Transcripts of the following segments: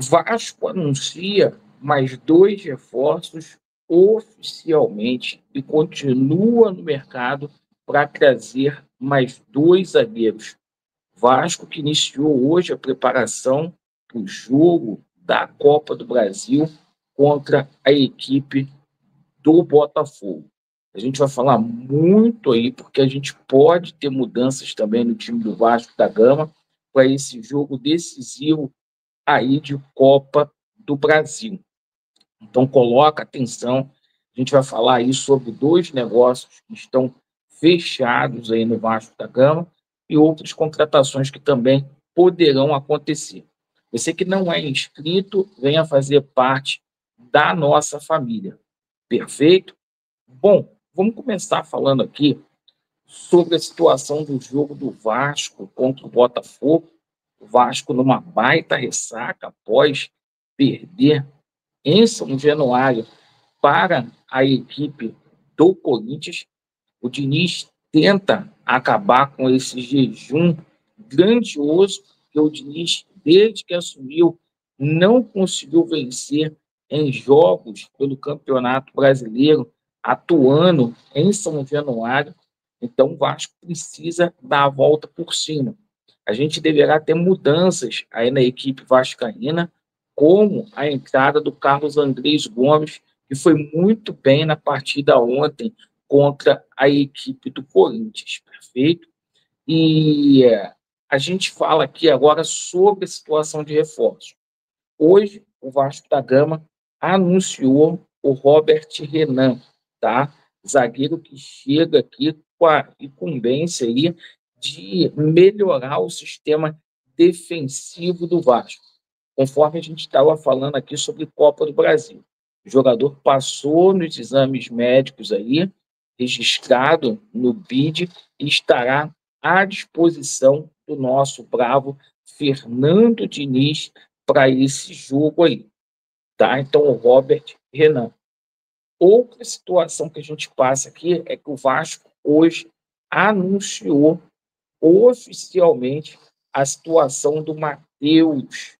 Vasco anuncia mais 2 reforços oficialmente e continua no mercado para trazer mais 2 zagueiros. Vasco que iniciou hoje a preparação para o jogo da Copa do Brasil contra a equipe do Botafogo. A gente vai falar muito aí, porque a gente pode ter mudanças também no time do Vasco da Gama para esse jogo decisivo aí de Copa do Brasil. Então, coloca atenção, a gente vai falar aí sobre 2 negócios que estão fechados aí no Vasco da Gama e outras contratações que também poderão acontecer. Você que não é inscrito, venha fazer parte da nossa família. Perfeito? Bom, vamos começar falando aqui sobre a situação do jogo do Vasco contra o Botafogo. O Vasco numa baita ressaca após perder em São Januário para a equipe do Corinthians. O Diniz tenta acabar com esse jejum grandioso que o Diniz, desde que assumiu, não conseguiu vencer em jogos pelo Campeonato Brasileiro, atuando em São Januário. Então, o Vasco precisa dar a volta por cima. A gente deverá ter mudanças aí na equipe vascaína, como a entrada do Carlos Andrés Gomes, que foi muito bem na partida ontem contra a equipe do Corinthians, perfeito? E a gente fala aqui agora sobre a situação de reforço. Hoje, o Vasco da Gama anunciou o Robert Renan, tá? Zagueiro que chega aqui com a incumbência aí de melhorar o sistema defensivo do Vasco. Conforme a gente estava falando aqui sobre Copa do Brasil. O jogador passou nos exames médicos aí, registrado no BID, e estará à disposição do nosso bravo Fernando Diniz para esse jogo aí, tá? Então, o Robert Renan. Outra situação que a gente passa aqui é que o Vasco hoje anunciou oficialmente a situação do Matheus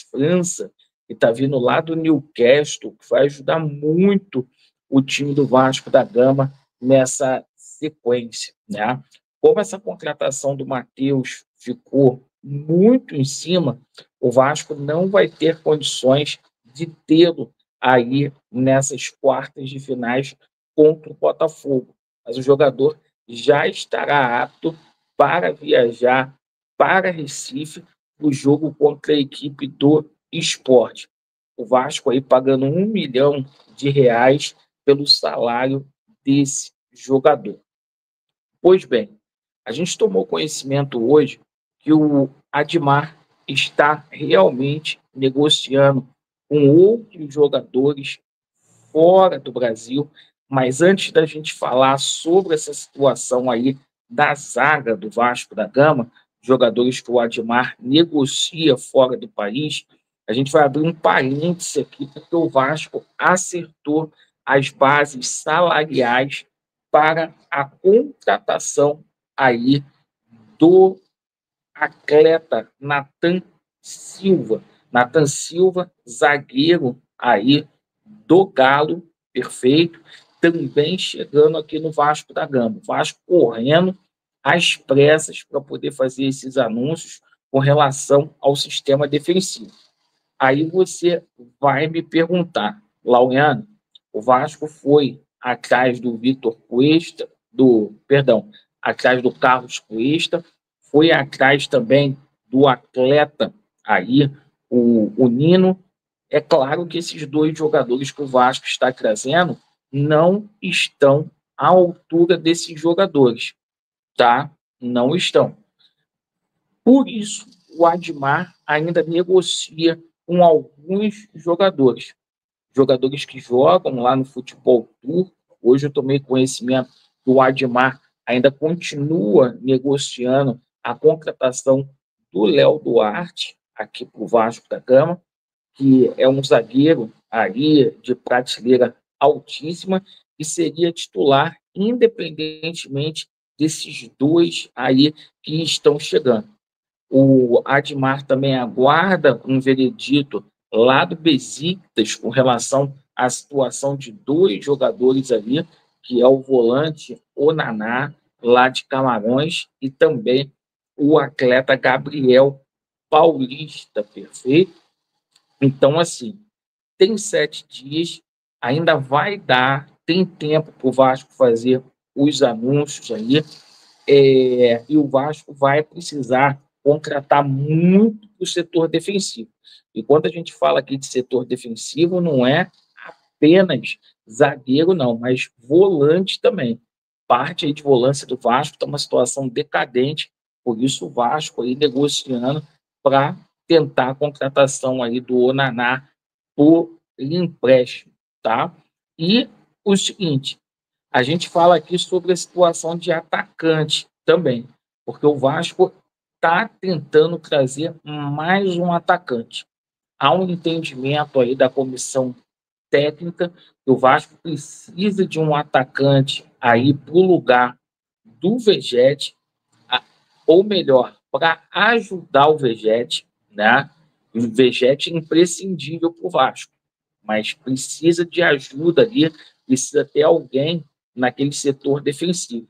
França, que está vindo lá do Newcastle, que vai ajudar muito o time do Vasco da Gama nessa sequência, né? Como essa contratação do Matheus ficou muito em cima, o Vasco não vai ter condições de tê-lo aí nessas quartas de finais contra o Botafogo. Mas o jogador já estará apto para viajar para Recife no jogo contra a equipe do Sport. O Vasco aí pagando R$ 1 milhão pelo salário desse jogador. Pois bem, a gente tomou conhecimento hoje que o Admar está realmente negociando com outros jogadores fora do Brasil, mas antes da gente falar sobre essa situação aí da zaga do Vasco da Gama, jogadores que o Admar negocia fora do país, a gente vai abrir um parêntese aqui, porque o Vasco acertou as bases salariais para a contratação aí do atleta Nathan Silva. Nathan Silva, zagueiro aí do Galo, perfeito, também chegando aqui no Vasco da Gama. O Vasco correndo às pressas para poder fazer esses anúncios com relação ao sistema defensivo. Aí você vai me perguntar, Laureano, o Vasco foi atrás do Vitor Cuesta, atrás do Carlos Cuesta, foi atrás também do atleta aí, o Nino. É claro que esses 2 jogadores que o Vasco está trazendo não estão à altura desses jogadores, tá? Não estão. Por isso, o Admar ainda negocia com alguns jogadores que jogam lá no futebol turco. Hoje eu tomei conhecimento que o Admar ainda continua negociando a contratação do Léo Duarte aqui para o Vasco da Gama, que é um zagueiro ali de prateleira altíssima e seria titular independentemente desses 2 aí que estão chegando. O Admar também aguarda um veredito lá do Besiktas com relação à situação de dois jogadores ali, que é o volante Onaná, lá de Camarões, e também o atleta Gabriel Paulista, perfeito? Então, assim, tem 7 dias, ainda vai dar, tem tempo para o Vasco fazer os anúncios aí, e o Vasco vai precisar contratar muito para o setor defensivo. E quando a gente fala aqui de setor defensivo, não é apenas zagueiro, não, mas volante também. Parte aí de volância do Vasco está uma situação decadente, por isso o Vasco aí negociando para tentar a contratação aí do Onaná por empréstimo, tá? E o seguinte, a gente fala aqui sobre a situação de atacante também, porque o Vasco está tentando trazer mais um atacante. Há um entendimento aí da comissão técnica que o Vasco precisa de um atacante aí para o lugar do Vegete, ou melhor, para ajudar o Vegete, né? O Vegete é imprescindível para o Vasco, mas precisa de ajuda ali, precisa ter alguém naquele setor defensivo.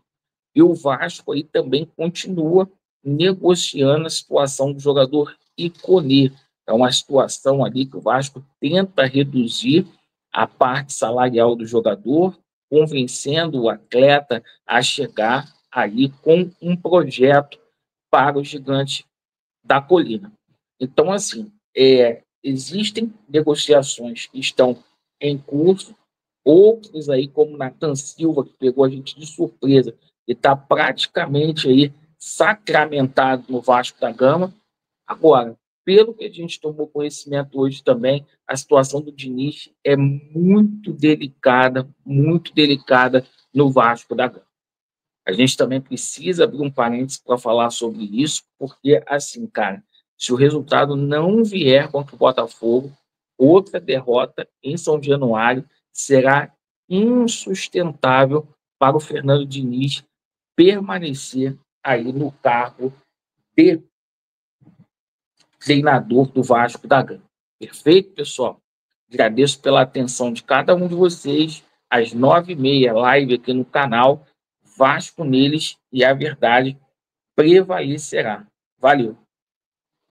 E o Vasco aí também continua negociando a situação do jogador Iconê. É uma situação ali que o Vasco tenta reduzir a parte salarial do jogador, convencendo o atleta a chegar ali com um projeto para o Gigante da Colina. Então, assim, existem negociações que estão em curso, outros aí, como Nathan Silva, que pegou a gente de surpresa e está praticamente aí sacramentado no Vasco da Gama. Agora, pelo que a gente tomou conhecimento hoje também, a situação do Diniz é muito delicada no Vasco da Gama. A gente também precisa abrir um parênteses para falar sobre isso, porque, assim, cara, se o resultado não vier contra o Botafogo, outra derrota em São Januário será insustentável para o Fernando Diniz permanecer aí no cargo de treinador do Vasco da Gama. Perfeito, pessoal? Agradeço pela atenção de cada um de vocês. Às 9h30, live aqui no canal. Vasco neles e a verdade prevalecerá. Valeu!